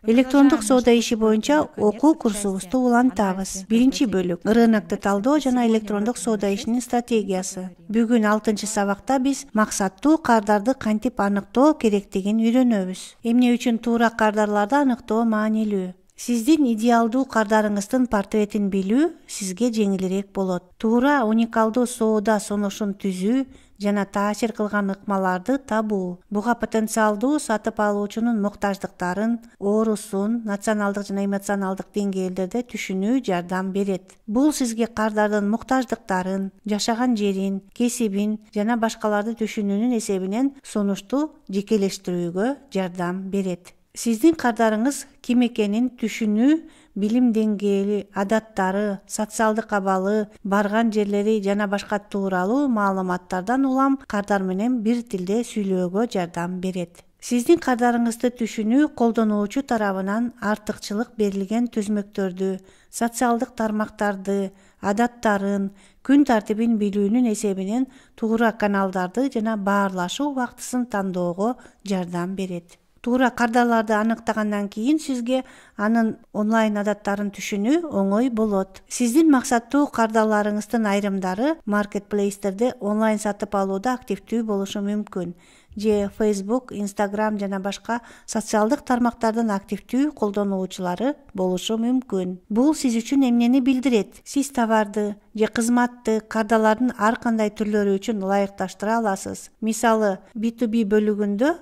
Электрондук соода иши боюнча окуу курсубузду улантабыз. Биринчи бөлүк: рынокду талдоо жана электрондук соода ишинин стратегиясы. Бүгүн 6 сабакта биз максаттуу кардарды кантип аныктоо керектигин үйрөнөбүз. Эмне үчүн туура кардарларды аныктоо маанилүү? Сиздин идеалдуу кардарыңыздын портретин билүү сизге жеңилирээк болот. Туура уникалдуу соода сунушун түзүү жана таасир кылган ыкмаларды табуу. Буга потенциалдуу сатып алуучунун муктаждыктарын, оорусун, националдык жана эмоционалдык деңгээлдерде түшүнүү жардам берет. Бул сизге кардардын муктаждыктарын, жашаган жерин, кесибин жана башкаларды түшүнүүнүн эсебинен сунушту жекелештирүүгө жардам берет. Сиздин кардарыңыз ким экенин түшүнүү, билим деңгээли, адаттары, социалдык абалы, барган жерлери жана башка тууралуу маалыматтардан улам кардар менен бир тилде сүйлөөгө жардам берет. Сиздин кардарыңызды түшүнүү колдонуучу тарабынан артыкчылык берилген түзмөктөрдү, социалдык тармактарды, адаттарын, күн тартибин билүүнүн эсебинен туура каналдарды жана баарлашуу убактысын тандоого жардам берет. Туура кардарларды аныктагандан кийин сизге анын онлайн адаттарын түшүнүү оңой болот. Сиздин максаттуу кардарларыңыздын айрымдары маркетплейстерде онлайн сатып алууда активдүү болушу мүмкүн, же Facebook, Instagram жана башка социалдык тармактардын активдүү колдонуучулары болушу мүмкүн. Бул сиз үчүн эмнени билдирет? Сиз товарды же кызматты кардарлардын ар кандай түрлөрү үчүн ылайыкташтыра аласыз. Мисалы, B2B бөлүгүндө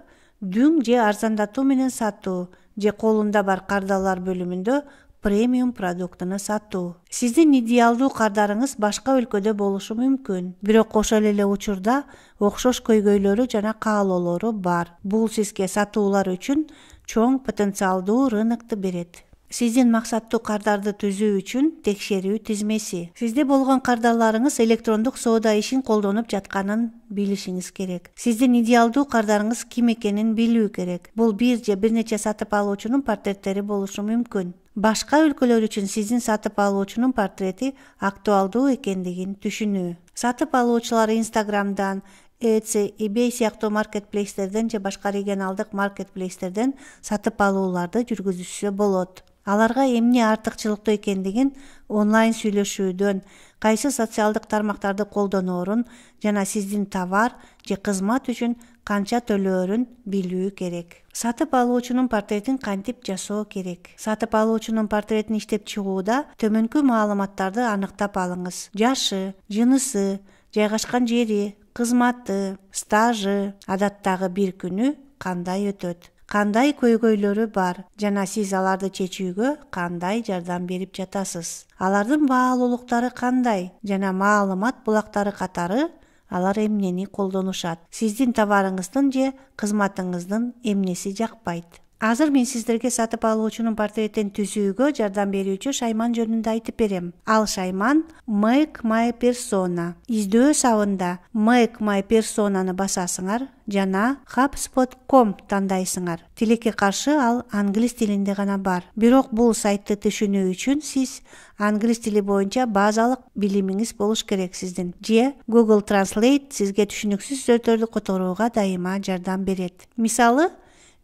дүң же арзандатуу менен сатуу, же колунда бар кардалар бөлүмүндө премиум продуктуну сатуу. Сиздин идеалдуу кардарыңыз башка өлкөдө болушу мүмкүн, бирок ошол эле учурда окшош көйгөйлөрү жана каалоолору бар. Бул сизге сатуулар үчүн чоң потенциалдуу рынокту берет. Сиздин максаттуу кардарды түзүү үчүн текшерүү тизмеси. Сизде болгон кардарларыңыз электрондук соода ишин колдонуп жатканын билишиңиз керек. Сиздин идеалдуу кардарыңыз ким экенин билүү керек. Бул бир же бир нече сатып алуучунун портреттери болушу мүмкүн. Башка өлкөлөр үчүн сиздин сатып алуучунун портрети актуалдуу экендигин түшүнүү. Сатып алуучулар Instagram'дан, Etsy, eBay сыяктуу маркетплейстерден же башка регионалдык маркетплейстерден сатып алууларды жүргүзүшсө болот. Аларга эмне артыкчылыктуу экендигин онлайн сүйлөшүүдөн, кайсы социалдык тармактарды колдоноорун жана сиздин товар же кызмат үчүн канча төлөөрүн билүү керек. Сатып алуучунун портретин кантип жасоо керек? Сатып алуучунун портретин иштеп чыгууда төмөнкү маалыматтарды аныктап алыңыз. Жашы, жынысы, жайгашкан жери, кызматы, стажы, адаттагы бир күнү кандай өтөт, кандай көйгөйлөрү бар жана сиз аларды чечүүгө кандай жардам берип жатасыз. Алардын баалуулуктары кандай жана маалымат булактары катары алар эмнени колдонушат. Сиздин товарыңыздын же кызматыңыздын эмнеси жакпайт. Азыр мен сиздерге сатып алуучунун портретин түзүүгө жардам берүүчү шайман жөнүндө айтып берем. Ал шайман Make My Persona. Издөө сабында Make My Persona'ны басасыңар жана HubSpot.com тандайсыңар. Тилекке каршы ал англис тилинде гана бар. Бирок бул сайтты түшүнүү үчүн сиз англис тили боюнча базалык билимиңиз болуш керек сиздин. Же Google Translate сизге түшүнүксүз сөздөрдү которууга дайыма жардам берет. Мисалы,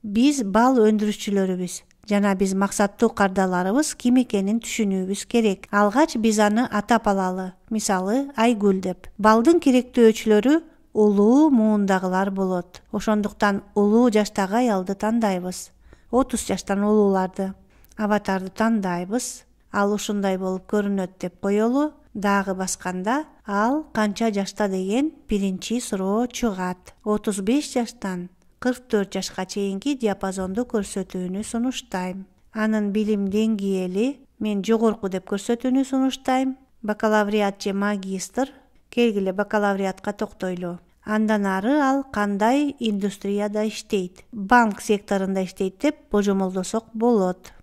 биз бал өндүрүүчүлөрүбүз жана биз максаттуу кардаларыбыз ким экенин түшүнүүбүз керек. Алгач биз аны атап алалы. Мисалы, Айгүл деп. Балдын керектөөчүлөрү улуу муундагылар болот. Ошондуктан улуу жаштагы аялды тандайбыз. 30 жаштан улууларды. Аватарды тандайбыз. Ал ушундай болуп көрүнөт деп коелу. Дагы басканда ал канча жашта деген биринчи суроо чыгат. 35 жаштан 44 жашка чейинки диапазонду көрсөтүүнү сунуштайм. Анын билим деңгээли мен жогорку деп көрсөтүүнү сунуштайм. Бакалавриат же магистр, келгиле бакалавриатка токтойлу. Андан ары ал кандай индустрияда иштейт, банк секторунда иштейт деп божомолдосок болот.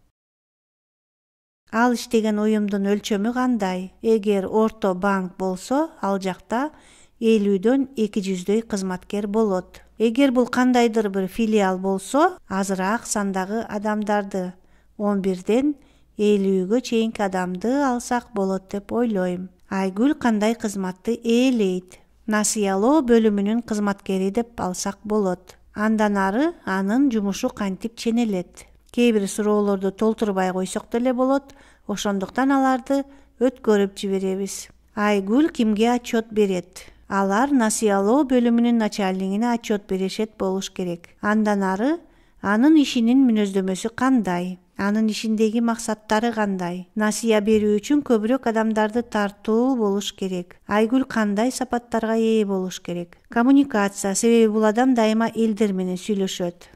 Ал иштеген уюмдун өлчөмү кандай? Эгер орто банк болсо, ал жакта 50-дөн 200дөй кызматкер болот. Эгер бул кандайдыр бир филиал болсо, азыраак сандагы адамдарды 11ден 50гө чейинки адамды алсак болот деп ойлойм. Айгүл кандай кызматты ээлейт? Насыялоо бөлүмүнүн кызматкери деп алсак болот. Андан ары анын жумушу кантип ченелет? Кээ бир суроолорду толтурбай койсок деле болот, ошондуктан аларды өткөрүп жиберебиз. Айгүл кимге отчет берет? Алар насыялоо бөлүмүнүн начальнигине отчет беришет болуш керек. Андан ары анын ишинин мүнөздөмөсү кандай? Анын ишиндеги максаттары кандай? Насыя берүү үчүн көбүрөөк адамдарды тартуу болуш керек. Айгүл кандай сапаттарга ээ болуш керек? Коммуникация, себеби бул адам дайыма элдер менен сүйлөшөт.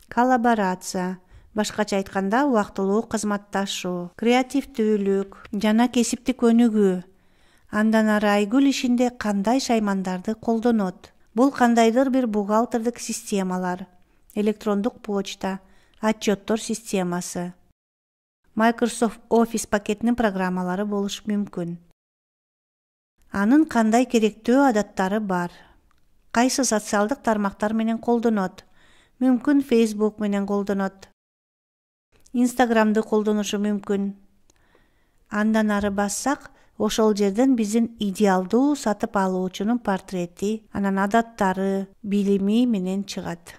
Коллаборация, башкача айтканда убактылуу кызматташуу. Креативдүүлүк жана кесиптик өнүгүү. Андан ары Айгүл ишинде кандай шаймандарды колдонот? Бул кандайдыр бир бухгалтердик системалар, электрондук почта, отчеттор системасы, Microsoft Office пакетинин программалары болуш мүмкүн. Анын кандай керектөө адаттары бар? Кайсы социалдык тармактар менен колдонот? Мүмкүн Facebook менен колдонот. Instagram'ды колдонушу мүмкүн. Андан ары бассак, ошол жерден биздин идеалдуу сатып алуучунун портрети, анан адаттары, билими менен чыгат.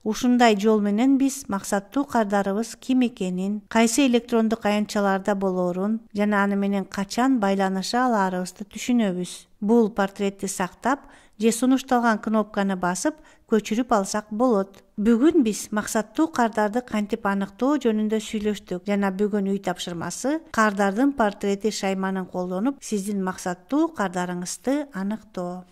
Ушундай жол менен биз максаттуу кардарыбыз ким экенин, кайсы электрондук аянтчаларда болоорун жана аны менен качан байланыша аларыбызды түшүнөбүз. Бул портретти сактап же сунушталган кнопканы басып көчүрүп алсак болот. Бүгүн биз максаттуу кардарды кантип аныктоо жөнүндө сүйлөштүк жана бүгүн үй тапшырмасы кардардын портрети шайманын колдонуп сиздин максаттуу кардарыңызды аныктоо.